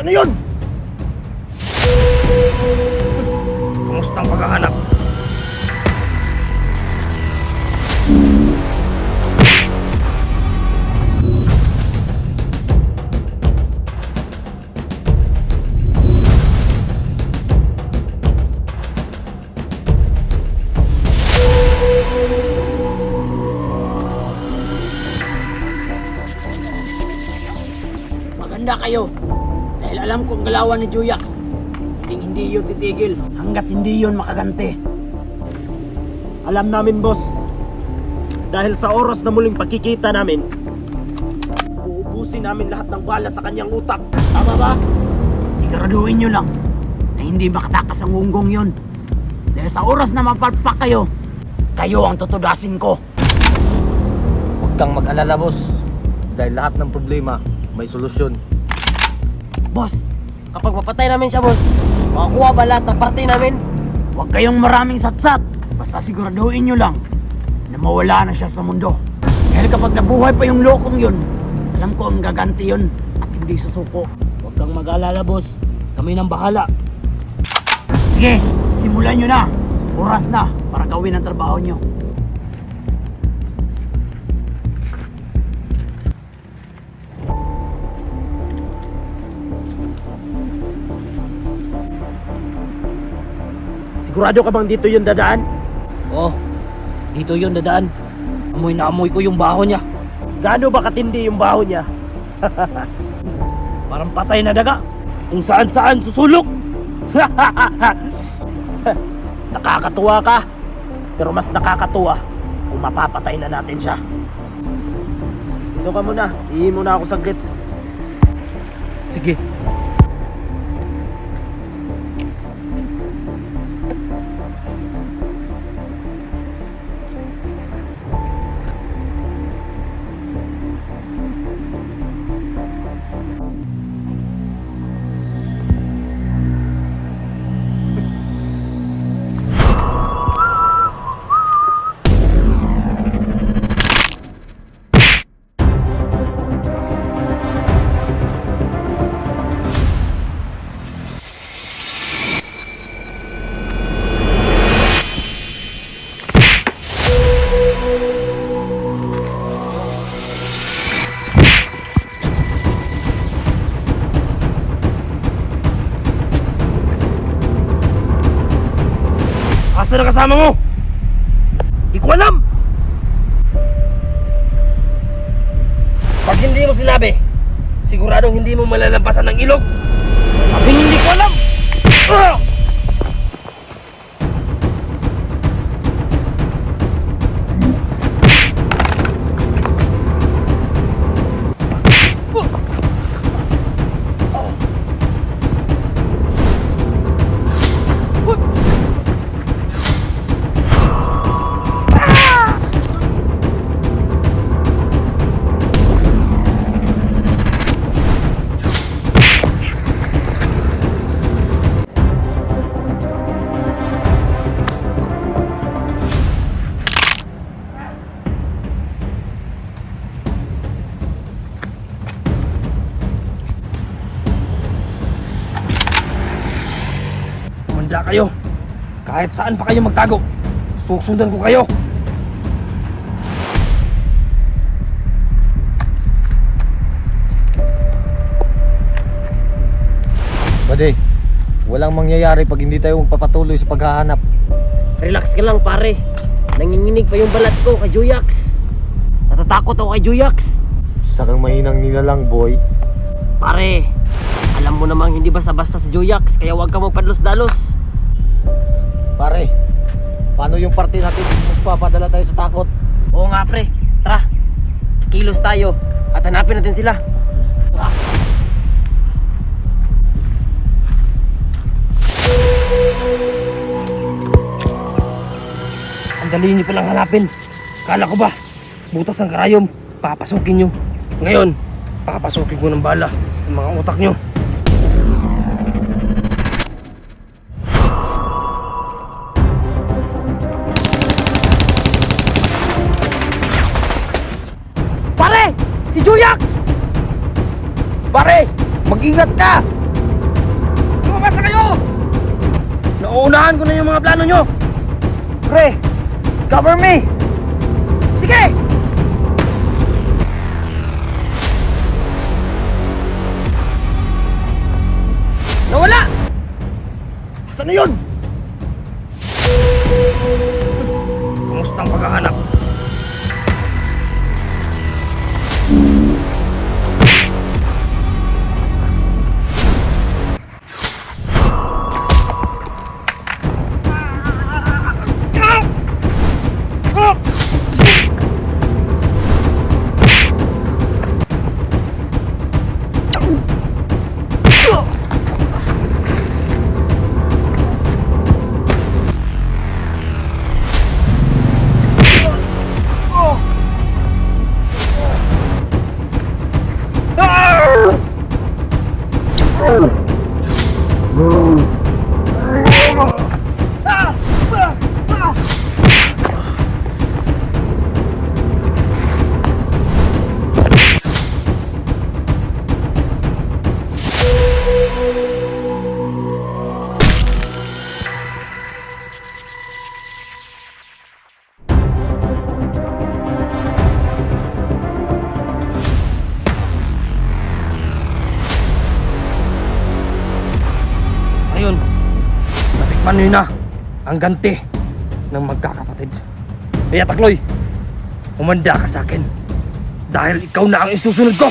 Ano yun? Kumusta ang paghahanap? Maganda kayo. Dahil alam kong galawan ni Juyax. Hindi yun titigil hanggat hindi yun makaganti. Alam namin, boss. Dahil sa oras na muling pagkikita namin, uubusin namin lahat ng bala sa kanyang utak. Tama ba? Siguraduhin nyo lang na hindi makatakas ang gunggong yun. Dahil sa oras na mapalpak kayo, kayo ang tutudasin ko. Huwag kang mag-alala, boss. Dahil lahat ng problema may solusyon. Boss, Kapag mapatay namin siya, boss, makakuha ba lahat ng party namin? huwag kayong maraming satsat. Basta siguraduhin nyo lang na mawala na siya sa mundo. Dahil kapag nabuhay pa yung lokong yun, alam ko ang gaganti yun at hindi susuko. Huwag kang mag-alala, boss. Kami nang bahala. Sige, simulan nyo na. Oras na para gawin ang trabaho nyo. Sigurado ka bang dito yung dadaan? Oh, dito yun dadaan. Amoy na amoy ko yung baho niya. Gaano ba katindi yung baho niya? Parang patay na daga. Kung saan-saan susulok. Nakakatuwa ka. Pero mas nakakatuwa kung mapapatay na natin siya. Dito ka muna. Ihi muna ako saglit. Sige. Asa na kasama mo? Di ko alam. Pag hindi mo sinabi, siguradong hindi mo malalampasan ng ilog. Sabi hindi ko alam. Ah! Manda kayo. Kahit saan pa kayo magtago, susundan ko kayo. Bade, walang mangyayari pag hindi tayo magpapatuloy sa paghahanap. Relax ka lang, pare. Nanginginig pa yung balat ko kay Juyax. Natatakot ako kay Juyax. Sakang mahinang nilalang, boy. Pare, alam mo namang hindi basta-basta si Juyax, kaya huwag ka magpadlos-dalos. Pare, paano yung party natin magpapadala tayo sa takot? Oo nga, pre. Tara, kilos tayo at hanapin natin sila. Tara. Ang dali niyo palang hanapin. Kala ko ba, butas ng karayom, papasukin nyo. Ngayon, papasukin ko ng bala ang mga utak nyo. Pare! Si Juyax! Pare, mag-ingat ka! Uunahan ko na yung mga plano nyo! Pre, cover me! Sige! Nawala! Asan na yun? Kumusta ang paghahanap? Ngayon, natikman nyo na ang ganti ng magkakapatid. Kaya Takloy, umanda ka sa akin dahil ikaw na ang isusunod ko!